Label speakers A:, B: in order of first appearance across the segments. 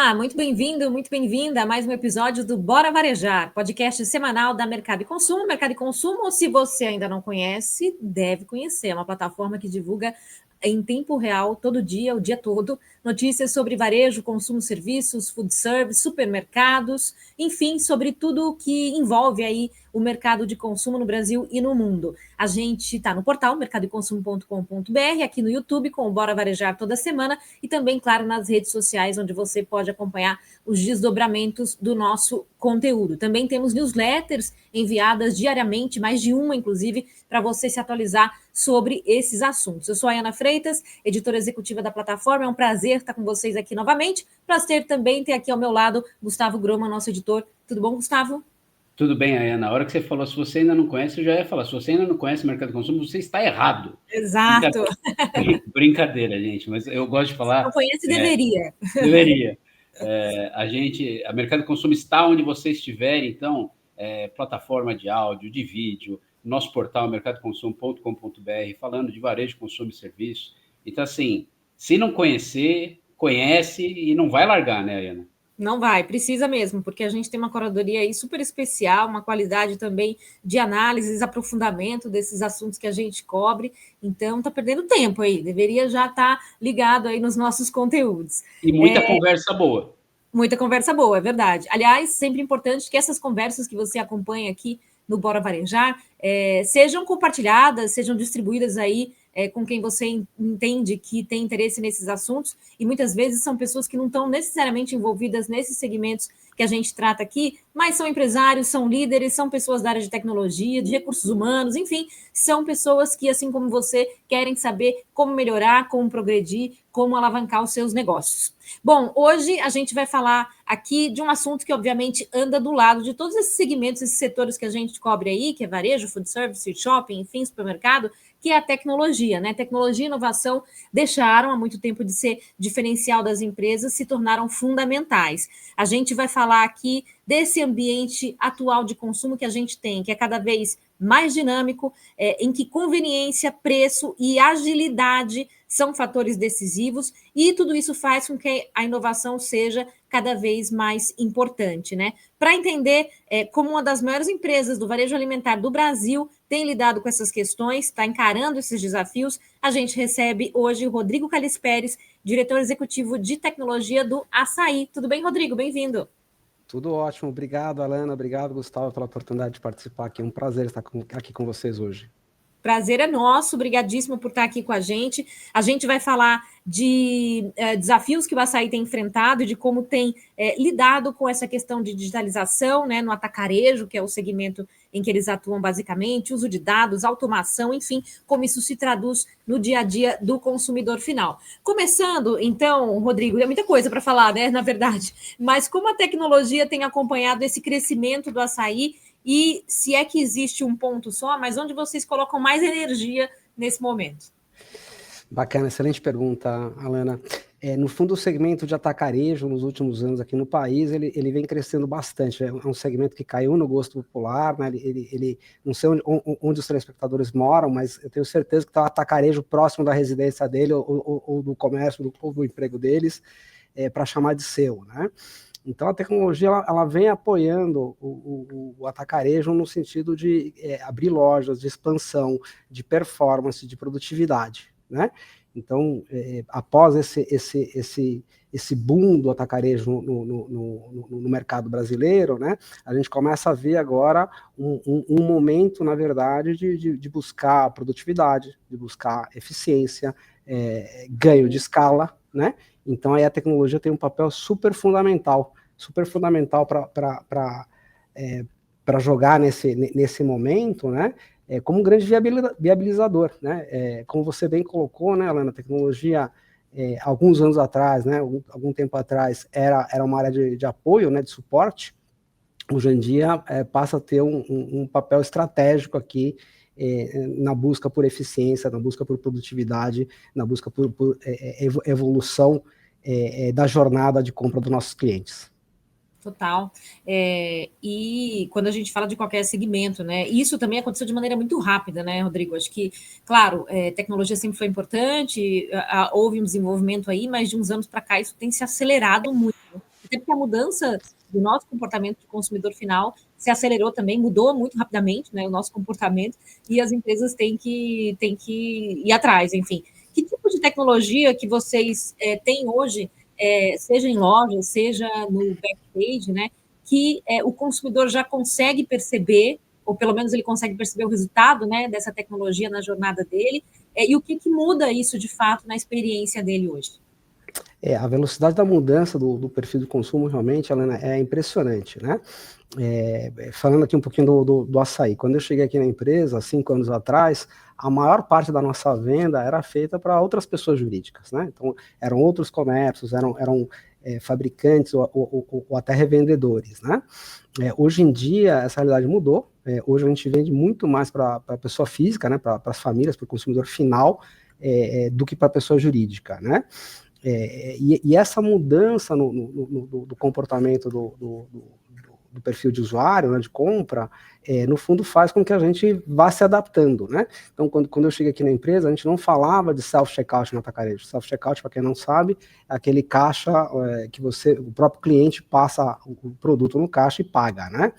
A: Olá, muito bem-vindo, muito bem-vinda a mais um episódio do Bora Varejar, podcast semanal da Mercado e Consumo. Mercado e Consumo, se você ainda não conhece, deve conhecer. É uma plataforma que divulga em tempo real, todo dia, o dia todo, notícias sobre varejo, consumo, serviços, food service, supermercados, enfim, sobre tudo que envolve aí o mercado de consumo no Brasil e no mundo. A gente está no portal mercadoeconsumo.com.br, aqui no YouTube com o Bora Varejar toda semana e também, claro, nas redes sociais, onde você pode acompanhar os desdobramentos do nosso conteúdo. Também temos newsletters enviadas diariamente, mais de uma, inclusive, para você se atualizar sobre esses assuntos. Eu sou a Ana Freitas, editora executiva da plataforma. É um prazer estar com vocês aqui novamente. Prazer também ter aqui ao meu lado Gustavo Groma, nosso editor. Tudo bom, Gustavo?
B: Tudo bem, Ana. Na hora que você falou, se você ainda não conhece, eu já ia falar. Se você ainda não conhece o mercado de consumo, você está errado.
A: Exato.
B: Brincadeira, gente, mas eu gosto de
A: Não
B: falar.
A: conhece, deveria.
B: Deveria. A Mercado de Consumo está onde você estiver, então, plataforma de áudio, de vídeo, nosso portal mercadoconsumo.com.br, falando de varejo, consumo e serviço. Então, assim, se não conhecer, conhece e não vai largar, né, Ana?
A: Não vai, precisa mesmo, porque a gente tem uma curadoria aí super especial, uma qualidade também de análises, aprofundamento desses assuntos que a gente cobre. Então, está perdendo tempo aí, deveria já estar ligado aí nos nossos conteúdos.
B: E muita conversa boa.
A: Muita conversa boa, é verdade. Aliás, sempre importante que essas conversas que você acompanha aqui no Bora Varejar sejam compartilhadas, sejam distribuídas aí com quem você entende que tem interesse nesses assuntos, e muitas vezes são pessoas que não estão necessariamente envolvidas nesses segmentos que a gente trata aqui, mas são empresários, são líderes, são pessoas da área de tecnologia, de recursos humanos, enfim, são pessoas que, assim como você, querem saber como melhorar, como progredir, como alavancar os seus negócios. Bom, hoje a gente vai falar aqui de um assunto que, obviamente, anda do lado de todos esses segmentos, esses setores que a gente cobre aí, que é varejo, food service, shopping, enfim, supermercado, que é a tecnologia, né? Tecnologia e inovação deixaram há muito tempo de ser diferencial das empresas, se tornaram fundamentais. A gente vai falar aqui desse ambiente atual de consumo que a gente tem, que é cada vez mais dinâmico, em que conveniência, preço e agilidade são fatores decisivos, e tudo isso faz com que a inovação seja cada vez mais importante, né? Para entender como uma das maiores empresas do varejo alimentar do Brasil tem lidado com essas questões, está encarando esses desafios, a gente recebe hoje o Rodrigo Callis Pérez, diretor executivo de tecnologia do Assaí. Tudo bem, Rodrigo? Bem-vindo.
C: Tudo ótimo. Obrigado, Alana. Obrigado, Gustavo, pela oportunidade de participar aqui. É um prazer estar aqui com vocês hoje.
A: Prazer é nosso, obrigadíssimo por estar aqui com a gente. A gente vai falar de desafios que o Assaí tem enfrentado e de como tem lidado com essa questão de digitalização, né, no atacarejo, que é o segmento em que eles atuam basicamente, uso de dados, automação, enfim, como isso se traduz no dia a dia do consumidor final. Começando, então, Rodrigo, é muita coisa para falar, né, na verdade, mas como a tecnologia tem acompanhado esse crescimento do Assaí, e se é que existe um ponto só, mas onde vocês colocam mais energia nesse momento?
C: Bacana, excelente pergunta, Alana. No fundo, o segmento de atacarejo, nos últimos anos aqui no país, ele vem crescendo bastante. É um segmento que caiu no gosto popular, né? Ele não sei onde os telespectadores moram, mas eu tenho certeza que está o atacarejo próximo da residência dele, ou do comércio, ou do emprego deles, para chamar de seu, né? Então, a tecnologia ela vem apoiando o atacarejo no sentido de abrir lojas, de expansão, de performance, de produtividade, né? Então, após esse boom do atacarejo no mercado brasileiro, né, a gente começa a ver agora um momento, na verdade, de buscar produtividade, de buscar eficiência, ganho de escala, né? Então, aí a tecnologia tem um papel super fundamental para jogar nesse momento, né? Como um grande viabilizador, né? Como você bem colocou, né, Alana, a tecnologia, alguns anos atrás, né, algum tempo atrás, era uma área de apoio, né, de suporte. Hoje em dia passa a ter um papel estratégico aqui, na busca por eficiência, na busca por produtividade, na busca por evolução da jornada de compra dos nossos clientes.
A: Total. E quando a gente fala de qualquer segmento, né? Isso também aconteceu de maneira muito rápida, né, Rodrigo? Acho que, claro, tecnologia sempre foi importante, houve um desenvolvimento aí, mas de uns anos para cá isso tem se acelerado muito. até porque a mudança do nosso comportamento de consumidor final se acelerou também, mudou muito rapidamente, né, o nosso comportamento, e as empresas têm que ir atrás, enfim. Que tipo de tecnologia que vocês têm hoje, seja em loja, seja no backstage, né, que o consumidor já consegue perceber, ou pelo menos ele consegue perceber o resultado, né, dessa tecnologia na jornada dele, e o que muda isso de fato na experiência dele hoje?
C: A velocidade da mudança do perfil de consumo realmente, Helena, é impressionante, né? Falando aqui um pouquinho do açaí, quando eu cheguei aqui na empresa, 5 anos atrás, a maior parte da nossa venda era feita para outras pessoas jurídicas, né? Então, eram outros comércios, eram fabricantes ou até revendedores, né? Hoje em dia, essa realidade mudou. Hoje a gente vende muito mais para a pessoa física, né? Para as famílias, para o consumidor final, do que para a pessoa jurídica, né? E essa mudança do comportamento do perfil de usuário, né, de compra, no fundo faz com que a gente vá se adaptando, né? Então, quando eu cheguei aqui na empresa, a gente não falava de self-checkout no atacarejo. Self-checkout, para quem não sabe, é aquele caixa que o próprio cliente passa o produto no caixa e paga, né?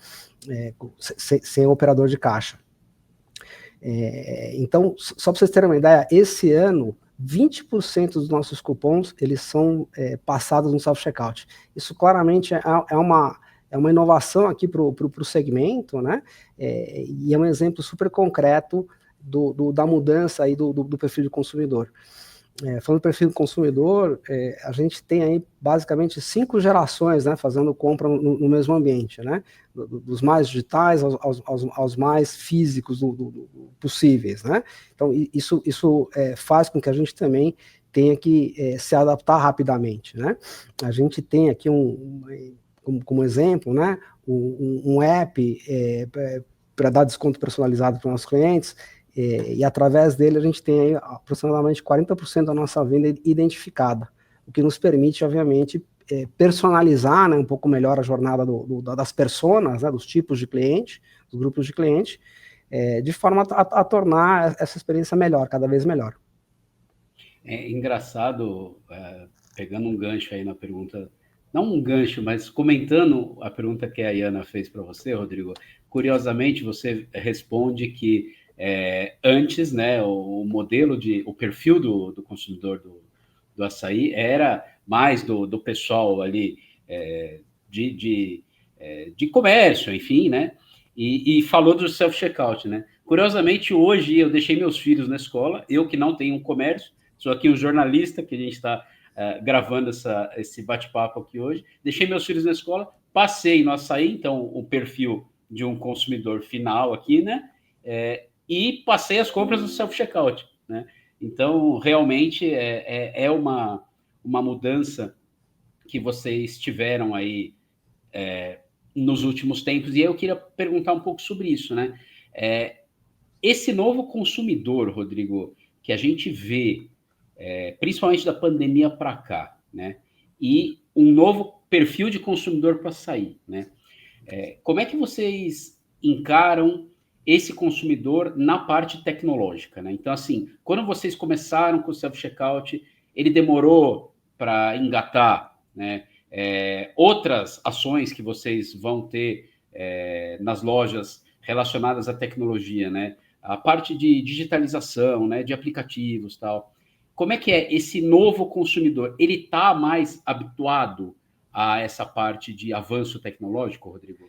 C: Sem o operador de caixa. Então, só para vocês terem uma ideia, esse ano, 20% dos nossos cupons, eles são passados no self-checkout. Isso claramente é uma inovação aqui para o segmento, né? E é um exemplo super concreto da mudança aí do perfil do consumidor. Falando do perfil do consumidor, a gente tem aí basicamente 5 gerações, né, fazendo compra no mesmo ambiente, né? Dos mais digitais aos mais físicos possíveis, né? Então, isso faz com que a gente também tenha que se adaptar rapidamente, né? A gente tem aqui como exemplo, né, um app para dar desconto personalizado para os nossos clientes, e através dele a gente tem aí aproximadamente 40% da nossa venda identificada, o que nos permite, obviamente, personalizar, né, um pouco melhor a jornada das personas, né, dos tipos de cliente, dos grupos de cliente, de forma a tornar essa experiência melhor, cada vez melhor.
B: É engraçado, pegando um gancho aí na pergunta, não um gancho, mas comentando a pergunta que a Iana fez para você, Rodrigo, curiosamente você responde que antes, né, o perfil do consumidor do açaí era mais do pessoal ali de comércio, enfim, né, e falou do self-checkout, né. Curiosamente, hoje eu deixei meus filhos na escola, eu que não tenho um comércio, sou aqui um jornalista, que a gente está gravando esse bate-papo aqui hoje, deixei meus filhos na escola, passei no açaí, então o perfil de um consumidor final aqui, né, e passei as compras no self-checkout, né? Então, realmente, é uma mudança que vocês tiveram aí nos últimos tempos, e eu queria perguntar um pouco sobre isso, né? Esse novo consumidor, Rodrigo, que a gente vê, principalmente da pandemia para cá, né? E um novo perfil de consumidor para sair, né? Como é que vocês encaram esse consumidor na parte tecnológica, né? Então, assim, quando vocês começaram com o self-checkout, ele demorou para engatar, né? Outras ações que vocês vão ter nas lojas relacionadas à tecnologia, né? A parte de digitalização, né? De aplicativos, tal. Como é que é esse novo consumidor? Ele está mais habituado a essa parte de avanço tecnológico, Rodrigo?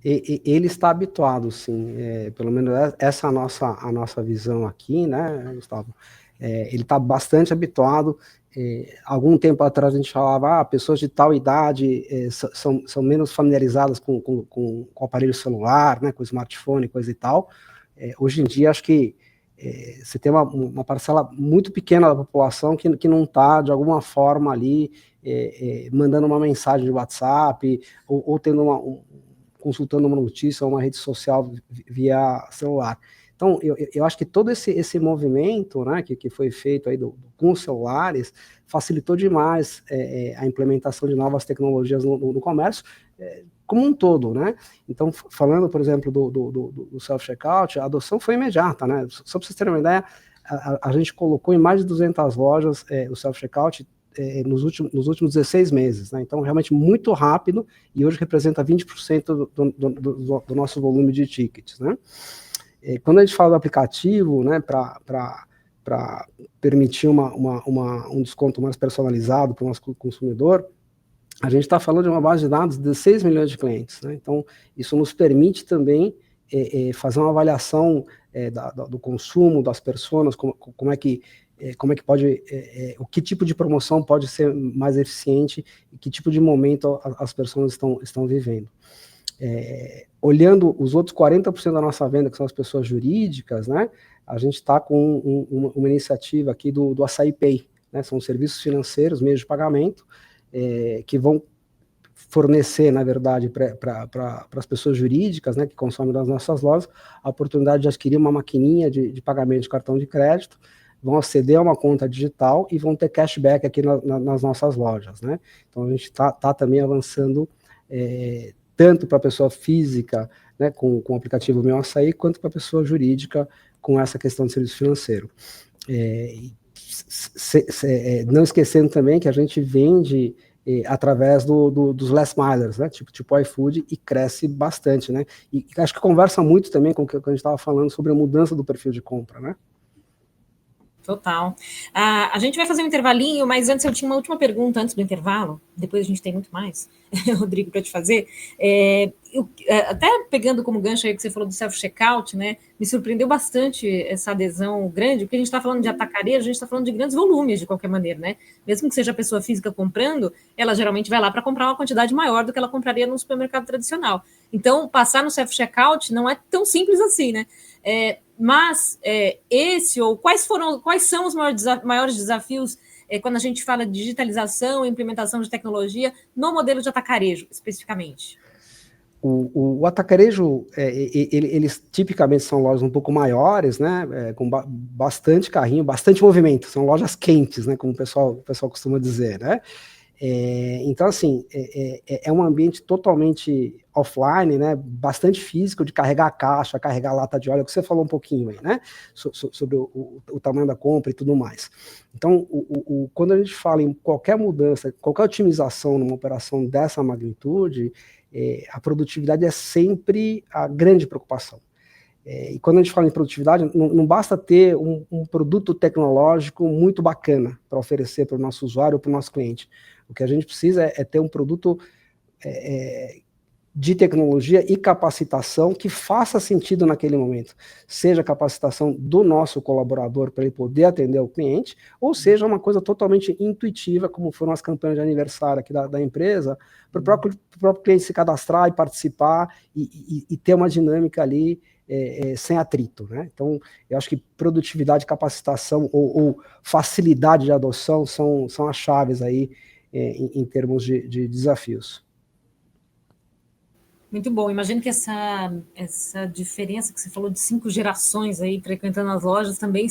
C: Ele está habituado, sim, pelo menos essa é a nossa visão aqui, né, Gustavo? Ele está bastante habituado. Algum tempo atrás a gente falava, pessoas de tal idade são menos familiarizadas com o aparelho celular, né, com o smartphone, coisa e tal. Hoje em dia, acho que você tem uma parcela muito pequena da população que não está, de alguma forma, ali mandando uma mensagem de WhatsApp ou tendo consultando uma notícia ou uma rede social via celular. Então, eu acho que todo esse movimento, né, que foi feito aí com os celulares facilitou demais a implementação de novas tecnologias no comércio, como um todo, né? Então, falando, por exemplo, do self-checkout, a adoção foi imediata, né? Só para vocês terem uma ideia, a gente colocou em mais de 200 lojas o self-checkout nos últimos 16 meses, né? Então, realmente muito rápido, e hoje representa 20% do nosso volume de tickets, né? Quando a gente fala do aplicativo, né, para permitir um desconto mais personalizado para o nosso consumidor, a gente está falando de uma base de dados de 6 milhões de clientes, né? Então, isso nos permite também fazer uma avaliação do consumo, das pessoas, como é que pode, o que tipo de promoção pode ser mais eficiente e que tipo de momento as pessoas estão vivendo. Olhando os outros 40% da nossa venda, que são as pessoas jurídicas, né, a gente está com uma iniciativa aqui do Açaí Pay, né, são serviços financeiros, meios de pagamento, que vão fornecer, na verdade, para as pessoas jurídicas, né, que consomem das nossas lojas, a oportunidade de adquirir uma maquininha de pagamento de cartão de crédito, vão aceder a uma conta digital e vão ter cashback aqui nas nossas lojas, né? Então, a gente está também avançando tanto para a pessoa física, né, com o aplicativo Meu Açaí, quanto para a pessoa jurídica com essa questão de serviço financeiro. Não esquecendo também que a gente vende através dos last milers, né, tipo iFood, e cresce bastante, né? E acho que conversa muito também com o que a gente estava falando sobre a mudança do perfil de compra, né?
A: Total. A gente vai fazer um intervalinho, mas antes eu tinha uma última pergunta antes do intervalo, depois a gente tem muito mais, Rodrigo, para te fazer. Até pegando como gancho aí que você falou do self-checkout, né, me surpreendeu bastante essa adesão grande, porque a gente está falando de atacarejo, a gente está falando de grandes volumes, de qualquer maneira, né? Mesmo que seja a pessoa física comprando, ela geralmente vai lá para comprar uma quantidade maior do que ela compraria no supermercado tradicional. Então, passar no self-checkout não é tão simples assim, né? Mas quais são os maiores desafios quando a gente fala de digitalização e implementação de tecnologia no modelo de atacarejo, especificamente?
C: O atacarejo, eles tipicamente são lojas um pouco maiores, né, com bastante carrinho, bastante movimento, são lojas quentes, né, como o pessoal costuma dizer, né? Então, assim, é um ambiente totalmente offline, né, bastante físico, de carregar a caixa, carregar a lata de óleo, que você falou um pouquinho aí, né, sobre o tamanho da compra e tudo mais. Então, quando a gente fala em qualquer mudança, qualquer otimização numa operação dessa magnitude, a produtividade é sempre a grande preocupação. E quando a gente fala em produtividade, não basta ter um produto tecnológico muito bacana para oferecer para o nosso usuário ou para o nosso cliente. O que a gente precisa é ter um produto de tecnologia e capacitação que faça sentido naquele momento. Seja a capacitação do nosso colaborador para ele poder atender o cliente, ou seja uma coisa totalmente intuitiva, como foram as campanhas de aniversário aqui da empresa, para o próprio cliente se cadastrar e participar e ter uma dinâmica ali sem atrito, né? Então, eu acho que produtividade, capacitação ou facilidade de adoção são as chaves aí em termos de desafios.
A: Muito bom. Imagino que essa diferença que você falou de 5 gerações aí frequentando as lojas também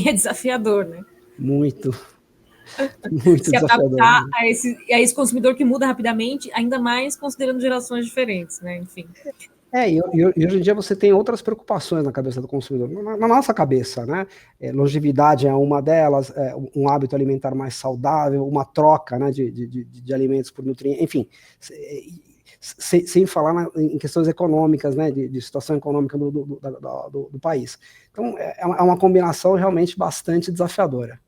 A: é desafiador, né?
C: Muito
A: se
C: desafiador.
A: Adaptar a esse consumidor que muda rapidamente, ainda mais considerando gerações diferentes, né? Enfim.
C: E hoje em dia você tem outras preocupações na cabeça do consumidor, na nossa cabeça, né? Longevidade é uma delas, um hábito alimentar mais saudável, uma troca, né, de alimentos por nutrientes, enfim, sem falar em questões econômicas, né, de situação econômica do país. Então, é uma combinação realmente bastante desafiadora.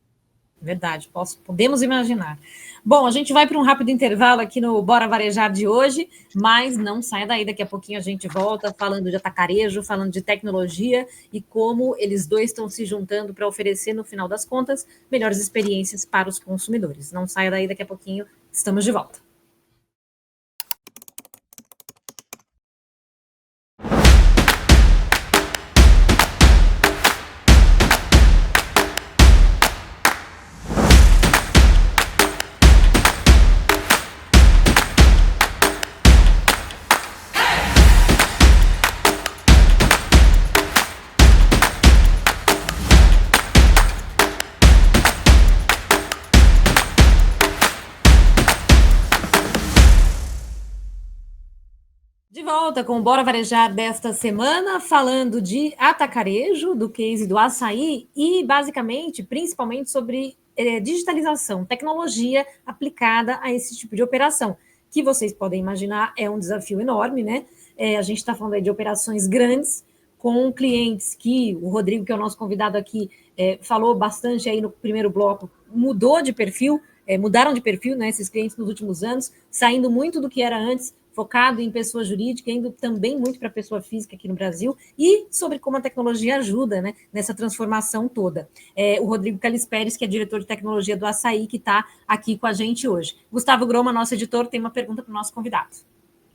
A: Verdade, podemos imaginar. Bom, a gente vai para um rápido intervalo aqui no Bora Varejar de hoje, mas não saia daí, daqui a pouquinho a gente volta falando de atacarejo, falando de tecnologia e como eles dois estão se juntando para oferecer, no final das contas, melhores experiências para os consumidores. Não saia daí, daqui a pouquinho estamos de volta. De volta com o Bora Varejar desta semana, falando de atacarejo, do case do açaí e, basicamente, principalmente sobre digitalização, tecnologia aplicada a esse tipo de operação, que vocês podem imaginar é um desafio enorme, né? A gente está falando aí de operações grandes, com clientes que o Rodrigo, que é o nosso convidado aqui, falou bastante aí no primeiro bloco, mudaram de perfil, né, esses clientes nos últimos anos, saindo muito do que era antes, focado em pessoa jurídica, indo também muito para pessoa física aqui no Brasil, e sobre como a tecnologia ajuda, né, nessa transformação toda. O Rodrigo Calisperes, que é diretor de tecnologia do Assaí, que está aqui com a gente hoje. Gustavo Groma, nosso editor, tem uma pergunta para o nosso convidado.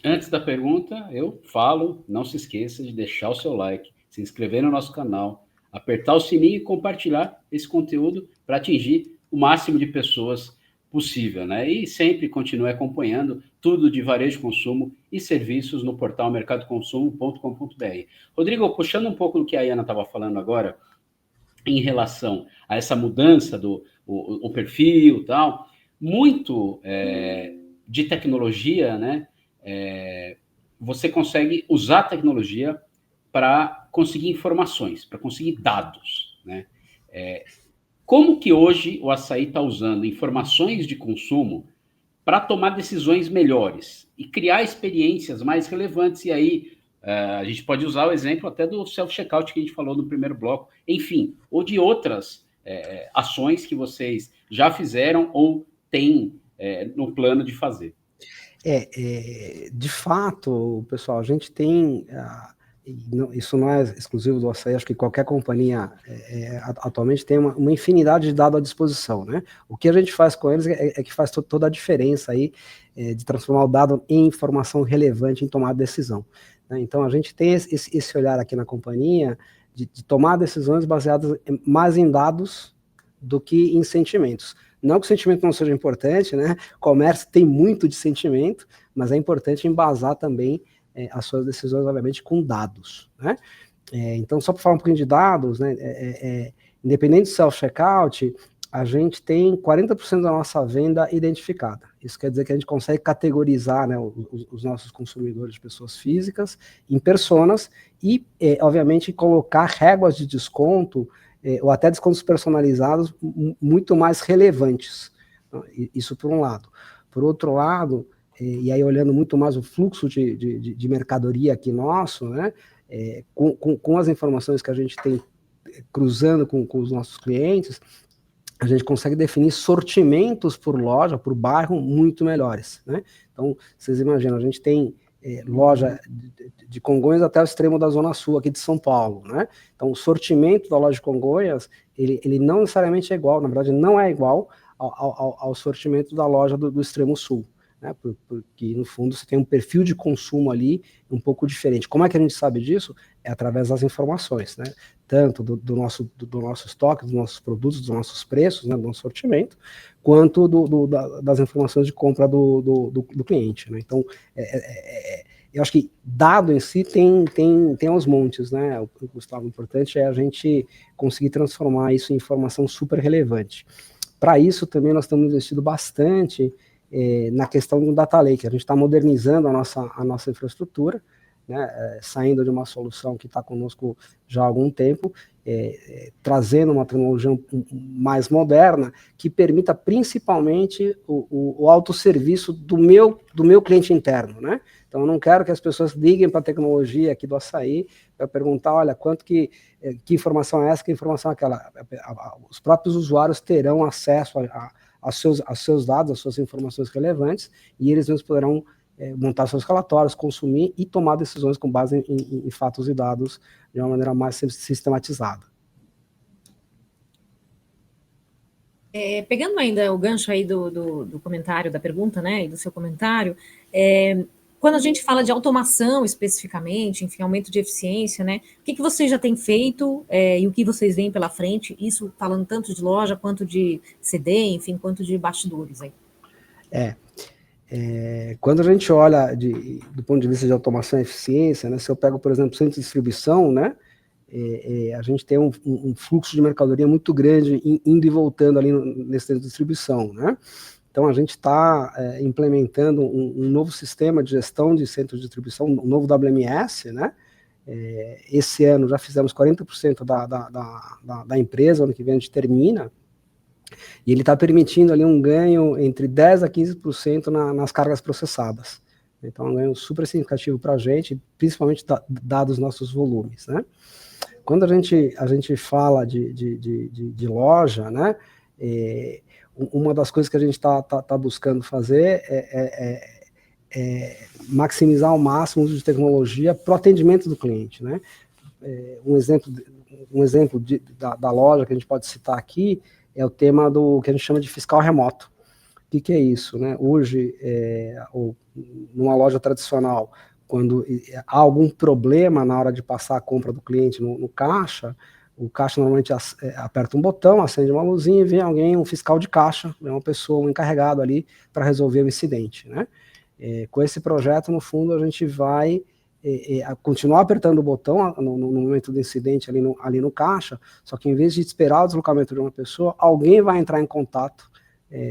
B: Antes da pergunta, eu falo, não se esqueça de deixar o seu like, se inscrever no nosso canal, apertar o sininho e compartilhar esse conteúdo para atingir o máximo de pessoas possível, né? E sempre continue acompanhando tudo de varejo, consumo e serviços no portal mercadoconsumo.com.br. Rodrigo, puxando um pouco do que a Ana estava falando agora, em relação a essa mudança do o perfil e tal, muito de tecnologia, né? Você consegue usar a tecnologia para conseguir informações, para conseguir dados, né? Como que hoje o Assaí está usando informações de consumo para tomar decisões melhores e criar experiências mais relevantes? E aí a gente pode usar o exemplo até do self-checkout que a gente falou no primeiro bloco, enfim, ou de outras ações que vocês já fizeram ou têm no plano de fazer.
C: De fato, pessoal, a gente tem... isso não é exclusivo do Assaí, acho que qualquer companhia atualmente tem uma infinidade de dados à disposição, né? O que a gente faz com eles é que faz toda a diferença aí, de transformar o dado em informação relevante em tomar decisão, né? Então, a gente tem esse olhar aqui na companhia de tomar decisões baseadas mais em dados do que em sentimentos. Não que o sentimento não seja importante, né? Comércio tem muito de sentimento, mas é importante embasar também as suas decisões, obviamente, com dados, né? Então, só para falar um pouquinho de dados, né? Independente do self-checkout, a gente tem 40% da nossa venda identificada. Isso quer dizer que a gente consegue categorizar, né, os nossos consumidores de pessoas físicas em personas e, obviamente, colocar réguas de desconto ou até descontos personalizados muito mais relevantes. Isso por um lado. Por outro lado, e aí olhando muito mais o fluxo de mercadoria aqui nosso, né, com as informações que a gente tem cruzando com os nossos clientes, a gente consegue definir sortimentos por loja, por bairro, muito melhores, né? Então, vocês imaginam, a gente tem loja de Congonhas até o extremo da Zona Sul, aqui de São Paulo, né? Então, o sortimento da loja de Congonhas, ele não necessariamente é igual, na verdade, não é igual ao sortimento da loja do extremo sul, né? Porque, no fundo, você tem um perfil de consumo ali um pouco diferente. Como é que a gente sabe disso? É através das informações, né? Tanto do nosso estoque, dos nossos produtos, dos nossos preços, né, do nosso sortimento, quanto das informações de compra do cliente, né? Então, eu acho que dado em si tem aos montes, né? O Gustavo, o importante é a gente conseguir transformar isso em informação super relevante. Para isso, também, nós estamos investindo bastante na questão do data lake. A gente está modernizando a nossa infraestrutura, né, saindo de uma solução que está conosco já há algum tempo, trazendo uma tecnologia mais moderna, que permita principalmente o autosserviço do meu cliente interno, né? Então, eu não quero que as pessoas liguem para a tecnologia aqui do Assaí para perguntar, olha, que informação é essa, que informação é aquela. Os próprios usuários terão acesso aos seus dados, às suas informações relevantes, e eles mesmos poderão montar seus relatórios, consumir e tomar decisões com base em fatos e dados de uma maneira mais sistematizada.
A: Pegando ainda o gancho aí do comentário, da pergunta, né, e do seu comentário, quando a gente fala de automação especificamente, enfim, aumento de eficiência, né, o que vocês já têm feito e o que vocês veem pela frente, isso falando tanto de loja quanto de CD, enfim, quanto de bastidores aí?
C: Quando a gente olha do ponto de vista de automação e eficiência, né, se eu pego, por exemplo, o centro de distribuição, né, a gente tem um fluxo de mercadoria muito grande indo e voltando ali nesse centro de distribuição, né? Então, a gente está implementando um novo sistema de gestão de centro de distribuição, um novo WMS, né? Esse ano já fizemos 40% da empresa, ano que vem a gente termina, E ele está permitindo ali um ganho entre 10% a 15% nas cargas processadas. Então, é um ganho super significativo para a gente, principalmente dados os nossos volumes, né? Quando a gente fala de loja, né, uma das coisas que a gente está buscando fazer é maximizar ao máximo o uso de tecnologia para o atendimento do cliente, né? Um exemplo da loja que a gente pode citar aqui é o tema do que a gente chama de fiscal remoto. O que é isso, né? Hoje, numa loja tradicional, quando há algum problema na hora de passar a compra do cliente no caixa, o caixa normalmente aperta um botão, acende uma luzinha e vem alguém, um fiscal de caixa, uma pessoa, um encarregado ali para resolver o incidente, né? Com esse projeto, no fundo, a gente vai continuar apertando o botão no momento do incidente ali no caixa, só que em vez de esperar o deslocamento de uma pessoa, alguém vai entrar em contato.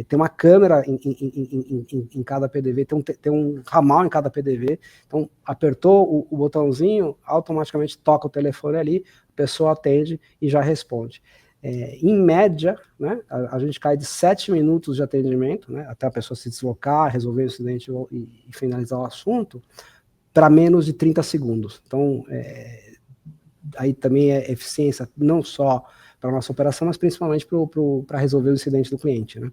C: Tem uma câmera em cada PDV, tem um ramal em cada PDV, então apertou o botãozinho, automaticamente toca o telefone ali, a pessoa atende e já responde. Em média, né, a gente cai de 7 minutos de atendimento, né, até a pessoa se deslocar, resolver o incidente e finalizar o assunto, para menos de 30 segundos. Então, aí também é eficiência não só para a nossa operação, mas principalmente para resolver o incidente do cliente, né?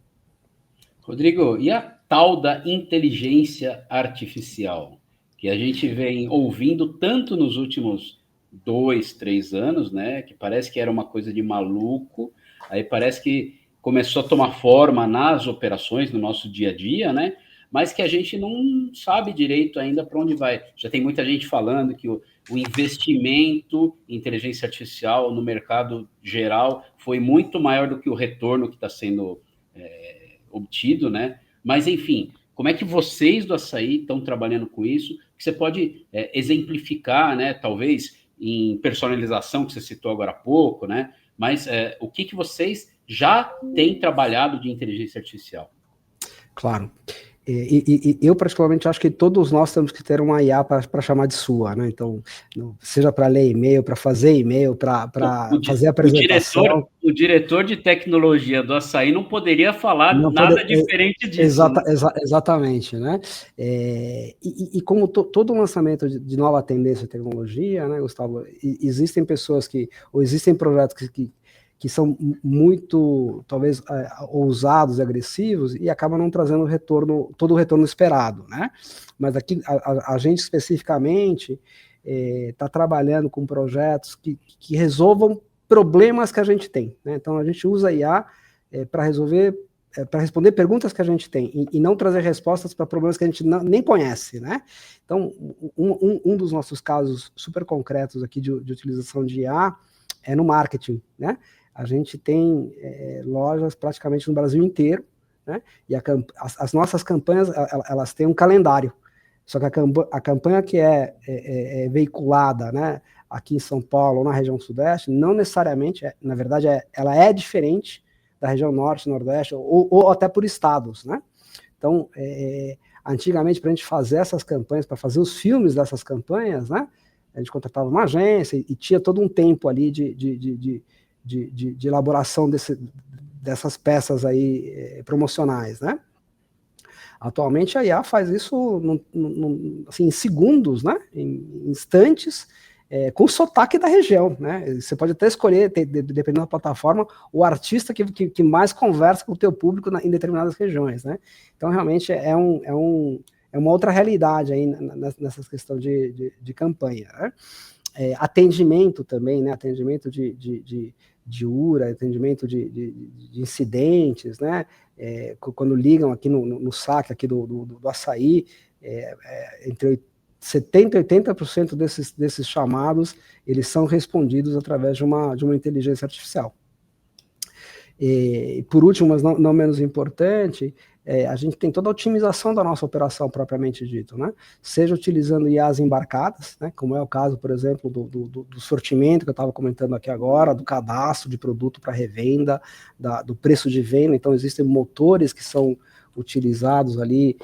B: Rodrigo, e a tal da inteligência artificial, que a gente vem ouvindo tanto nos últimos 2, 3 anos, né? Que parece que era uma coisa de maluco, aí parece que começou a tomar forma nas operações, no nosso dia a dia, né? Mas que a gente não sabe direito ainda para onde vai. Já tem muita gente falando que o investimento em inteligência artificial no mercado geral foi muito maior do que o retorno que está sendo obtido, né? Mas, enfim, como é que vocês do Assaí estão trabalhando com isso? Que você pode exemplificar, né? Talvez em personalização, que você citou agora há pouco, né? Mas o que vocês já têm trabalhado de inteligência artificial?
C: Claro. Eu, particularmente, acho que todos nós temos que ter uma IA para chamar de sua, né? Então, seja para ler e-mail, para fazer e-mail, para fazer apresentação.
B: O diretor de tecnologia do Assaí não poderia falar nada diferente disso.
C: Exatamente, né? Como todo lançamento de nova tendência de tecnologia, né, Gustavo, existem pessoas ou existem projetos que são muito, talvez, ousados e agressivos e acabam não trazendo todo o retorno esperado, né? Mas aqui, a gente especificamente está trabalhando com projetos que resolvam problemas que a gente tem, né? Então, a gente usa a IA para responder perguntas que a gente tem e não trazer respostas para problemas que a gente nem conhece, né? Então, um dos nossos casos super concretos aqui de utilização de IA é no marketing, né? A gente tem lojas praticamente no Brasil inteiro, né? E as nossas campanhas, elas têm um calendário. Só que a campanha que é veiculada, né, aqui em São Paulo ou na região sudeste, não necessariamente, na verdade, ela é diferente da região norte, nordeste, ou até por estados, né? Então, antigamente, para a gente fazer essas campanhas, para fazer os filmes dessas campanhas, né, a gente contratava uma agência e tinha todo um tempo ali de elaboração dessas peças aí promocionais, né? Atualmente a IA faz isso assim, em segundos, né? Em instantes, com o sotaque da região, né? Você pode até escolher, dependendo da plataforma, o artista que mais conversa com o teu público em determinadas regiões, né? Então, realmente, é uma outra realidade aí nessa questão de campanha, né? Atendimento também, né? Atendimento de URA, atendimento de incidentes, né? Quando ligam aqui no saque aqui do Assaí, entre 70% e 80% desses chamados, eles são respondidos através de uma inteligência artificial. E por último, mas não menos importante, a gente tem toda a otimização da nossa operação propriamente dito, né? Seja utilizando IAs embarcadas, né? Como é o caso, por exemplo, do sortimento que eu estava comentando aqui agora, do cadastro de produto para revenda, do preço de venda. Então, existem motores que são utilizados ali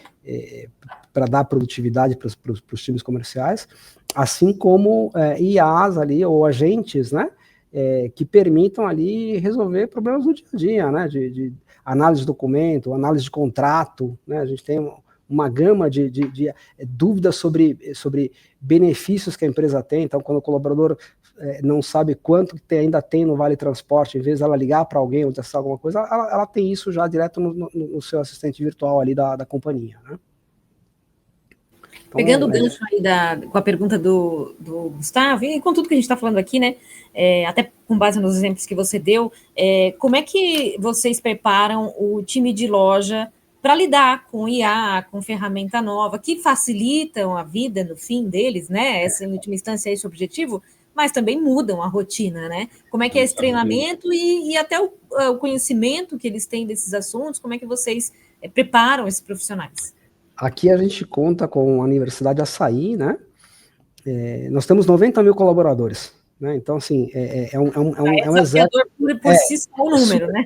C: para dar produtividade para os times comerciais, assim como IAs ali, ou agentes, né? que permitam ali resolver problemas do dia a dia, né? De análise de documento, análise de contrato, né? A gente tem uma gama de dúvidas sobre benefícios que a empresa tem. Então, quando o colaborador não sabe quanto que ainda tem no Vale Transporte, em vez dela ligar para alguém ou testar alguma coisa, ela tem isso já direto no seu assistente virtual ali da companhia, né?
A: Então, pegando o gancho aí com a pergunta do Gustavo, e com tudo que a gente está falando aqui, né, até com base nos exemplos que você deu, como é que vocês preparam o time de loja para lidar com IA, com ferramenta nova, que facilitam a vida no fim deles, né? Essa, em última instância, é esse o objetivo, mas também mudam a rotina, né? Como é que é esse treinamento e até o conhecimento que eles têm desses assuntos, como é que vocês preparam esses profissionais?
C: Aqui a gente conta com a Universidade Açaí, né? Nós temos 90 mil colaboradores, né? Então, assim, é um exército.
A: Por si só o número, né?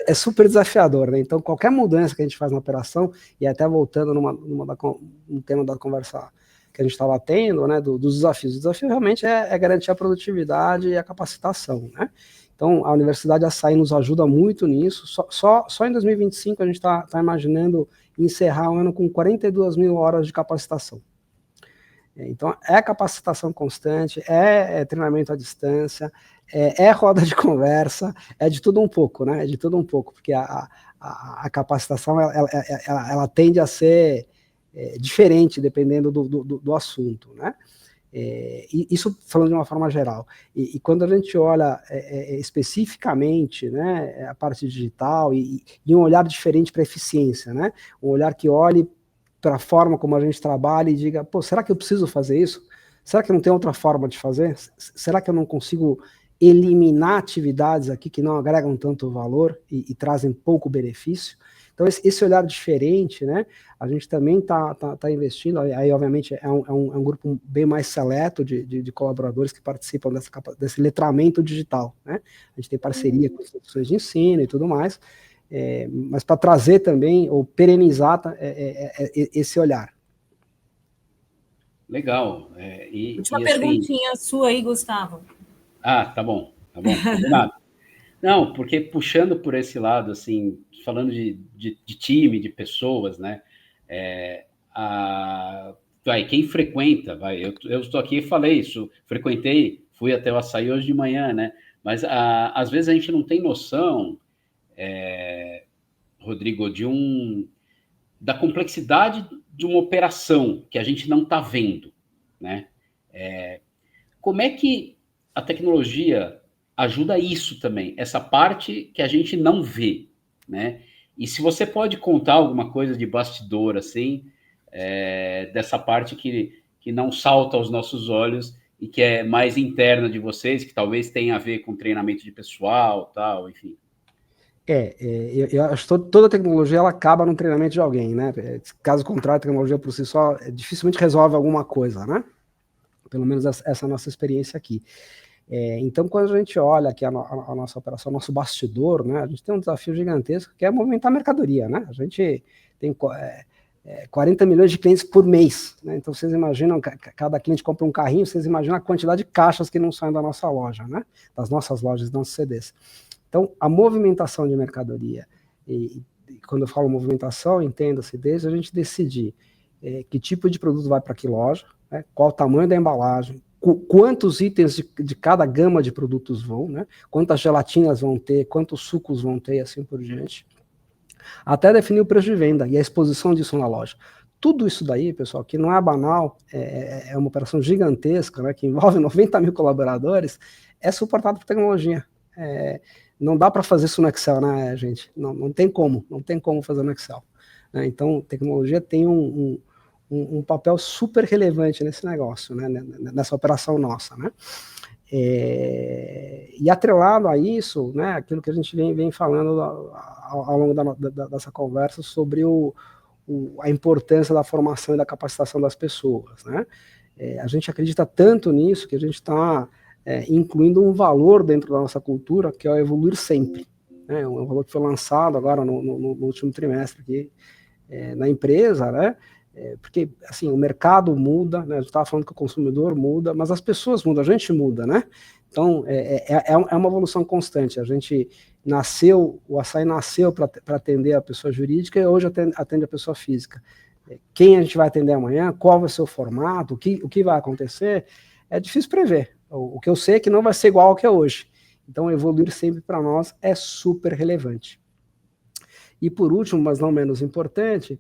C: É super desafiador, né? Então, qualquer mudança que a gente faz na operação, e até voltando num tema da conversa que a gente estava tendo, né? Dos desafios. O desafio realmente é garantir a produtividade e a capacitação, né? Então, a Universidade Açaí nos ajuda muito nisso. Só em 2025 a gente está imaginando encerrar o ano com 42 mil horas de capacitação. Então, é capacitação constante, é treinamento à distância, é roda de conversa, é de tudo um pouco, né? É de tudo um pouco, porque a capacitação ela tende a ser diferente dependendo do assunto, né? Isso falando de uma forma geral. E quando a gente olha especificamente, né, a parte digital e um olhar diferente para a eficiência, né? Um olhar que olhe para a forma como a gente trabalha e diga, pô, será que eu preciso fazer isso? Será que não tem outra forma de fazer? Será que eu não consigo eliminar atividades aqui que não agregam tanto valor e trazem pouco benefício? Então, esse olhar diferente, né, a gente também tá investindo, aí obviamente é um grupo bem mais seleto de colaboradores que participam desse letramento digital, né? A gente tem parceria com instituições de ensino e tudo mais, mas para trazer também, ou perenizar esse olhar.
B: Legal.
A: Última perguntinha sua aí, Gustavo.
B: Tá bom. Combinado. Não, porque puxando por esse lado, assim, falando de time, de pessoas, né? Quem frequenta, eu estou aqui e falei isso, fui até o Açaí hoje de manhã, né? Mas às vezes a gente não tem noção, Rodrigo, da complexidade de uma operação que a gente não está vendo, né? Como é que a tecnologia ajuda isso também, essa parte que a gente não vê, né? E se você pode contar alguma coisa de bastidor, assim, dessa parte que não salta aos nossos olhos e que é mais interna de vocês, que talvez tenha a ver com treinamento de pessoal, tal, enfim.
C: Eu acho que toda tecnologia ela acaba no treinamento de alguém, né? Caso contrário, a tecnologia por si só dificilmente resolve alguma coisa, né? Pelo menos essa é a nossa experiência aqui. Então, quando a gente olha aqui a nossa operação, nosso bastidor, né, a gente tem um desafio gigantesco que é movimentar a mercadoria, né? A gente tem 40 milhões de clientes por mês, né? Então, vocês imaginam, cada cliente compra um carrinho, vocês imaginam a quantidade de caixas que não saem da nossa loja, né? Das nossas lojas, dos nossos CDs. Então, a movimentação de mercadoria, e quando eu falo movimentação, entenda-se desde a gente decidir que tipo de produto vai para que loja, né, qual o tamanho da embalagem, quantos itens de cada gama de produtos vão, né, quantas gelatinas vão ter, quantos sucos vão ter, e assim por diante, até definir o preço de venda e a exposição disso na loja. Tudo isso daí, pessoal, que não é banal, é uma operação gigantesca, né, que envolve 90 mil colaboradores, é suportado por tecnologia. Não dá para fazer isso no Excel, né, gente? Não tem como fazer no Excel. Né? Então, tecnologia tem um papel super relevante nesse negócio, né? Nessa operação nossa, né? E atrelado a isso, né, aquilo que a gente vem falando ao longo dessa conversa sobre a importância da formação e da capacitação das pessoas, né? A gente acredita tanto nisso que a gente está incluindo um valor dentro da nossa cultura, que é o evoluir sempre. Né? Um valor que foi lançado agora no último trimestre aqui na empresa, né? Porque assim, o mercado muda, né? A gente estava falando que o consumidor muda, mas as pessoas mudam, a gente muda, né? Então, é uma evolução constante. A gente nasceu, o Assaí nasceu para atender a pessoa jurídica e hoje atende a pessoa física. Quem a gente vai atender amanhã, qual vai ser o formato, o que vai acontecer, é difícil prever. O que eu sei é que não vai ser igual ao que é hoje. Então, evoluir sempre para nós é super relevante. E por último, mas não menos importante,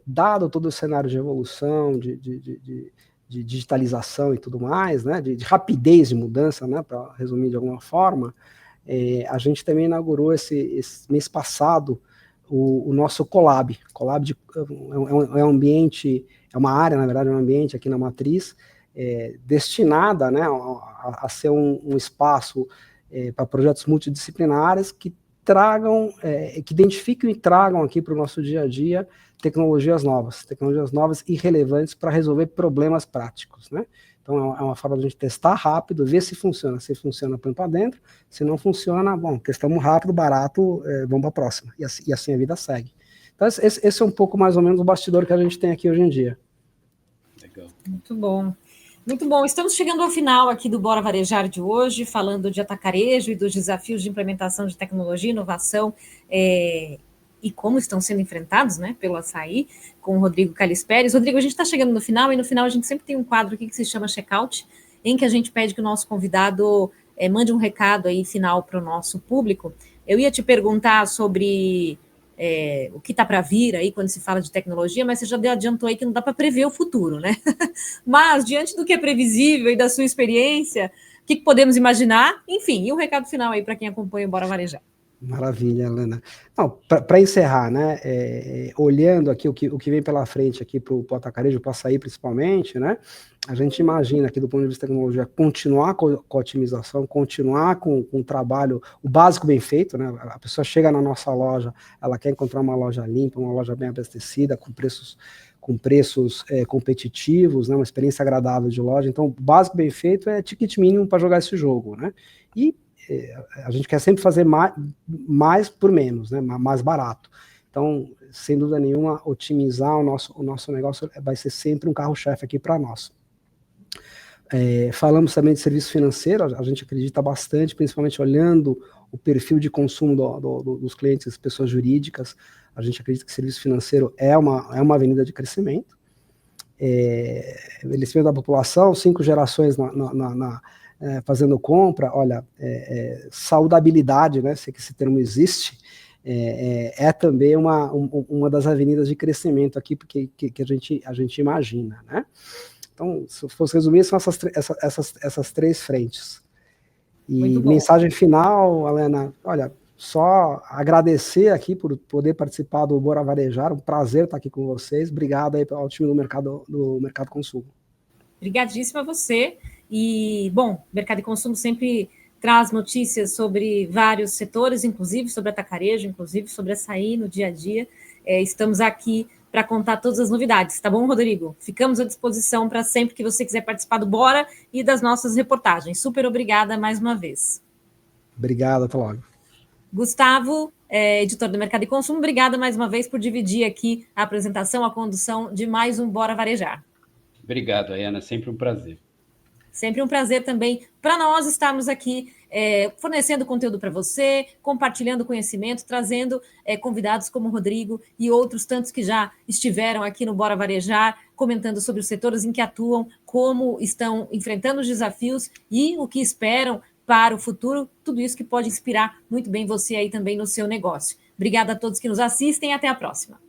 C: dado todo o cenário de evolução, de digitalização e tudo mais, né, de rapidez de mudança, né, para resumir de alguma forma, a gente também inaugurou esse mês passado o nosso Colab. Colab é um ambiente, é uma área, na verdade, é um ambiente aqui na Matriz, destinada, né, a ser um espaço para projetos multidisciplinares que tragam, que identifiquem e tragam aqui para o nosso dia a dia tecnologias novas e relevantes para resolver problemas práticos, né? Então é uma forma de a gente testar rápido, ver se funciona, põe para dentro, se não funciona, bom, testamos rápido, barato, vamos para a próxima, e assim a vida segue. Então esse é um pouco mais ou menos o bastidor que a gente tem aqui hoje em dia.
B: Legal.
A: Muito bom. Muito bom, estamos chegando ao final aqui do Bora Varejar de hoje, falando de atacarejo e dos desafios de implementação de tecnologia, inovação e como estão sendo enfrentados, né, pelo Assaí, com o Rodrigo Callis Pérez. Rodrigo, a gente está chegando no final, e no final a gente sempre tem um quadro aqui que se chama Checkout, em que a gente pede que o nosso convidado mande um recado aí final para o nosso público. Eu ia te perguntar sobre o que está para vir aí quando se fala de tecnologia, mas você já adiantou aí que não dá para prever o futuro, né? Mas, diante do que é previsível e da sua experiência, o que podemos imaginar? Enfim, e um recado final aí para quem acompanha o Bora Varejar.
C: Maravilha, Helena. Para encerrar, né, olhando aqui o que vem pela frente aqui para o atacarejo, para Assaí principalmente, né, a gente imagina aqui do ponto de vista de tecnologia continuar com a otimização, continuar com o trabalho, o básico bem feito, né, a pessoa chega na nossa loja, ela quer encontrar uma loja limpa, uma loja bem abastecida, com preços competitivos, né, uma experiência agradável de loja. Então, o básico bem feito é ticket mínimo para jogar esse jogo, né, e a gente quer sempre fazer mais por menos, né, mais barato. Então, sem dúvida nenhuma, otimizar o nosso negócio vai ser sempre um carro-chefe aqui para nós. Falamos também de serviço financeiro, a gente acredita bastante, principalmente olhando o perfil de consumo dos clientes, pessoas jurídicas. A gente acredita que serviço financeiro é uma avenida de crescimento. Envelhecimento da população, 5 gerações fazendo compra, olha, saudabilidade, né, se esse termo existe, é também uma das avenidas de crescimento aqui porque a gente imagina, né? Então, se eu fosse resumir, são essas 3 frentes. E mensagem final, Helena, olha, só agradecer aqui por poder participar do Bora Varejar, um prazer estar aqui com vocês, obrigado aí ao time do Mercado Consumo.
A: Obrigadíssima a você. E, bom, Mercado e Consumo sempre traz notícias sobre vários setores, inclusive sobre atacarejo, inclusive sobre Assaí no dia a dia. Estamos aqui para contar todas as novidades, tá bom, Rodrigo? Ficamos à disposição para sempre que você quiser participar do Bora e das nossas reportagens. Super obrigada mais uma vez.
C: Obrigado, até logo.
A: Gustavo, editor do Mercado e Consumo, obrigada mais uma vez por dividir aqui a apresentação, a condução de mais um Bora Varejar.
B: Obrigado, Ayana, sempre um prazer.
A: Sempre um prazer também para nós estarmos aqui fornecendo conteúdo para você, compartilhando conhecimento, trazendo convidados como o Rodrigo e outros tantos que já estiveram aqui no Bora Varejar, comentando sobre os setores em que atuam, como estão enfrentando os desafios e o que esperam para o futuro, tudo isso que pode inspirar muito bem você aí também no seu negócio. Obrigada a todos que nos assistem e até a próxima.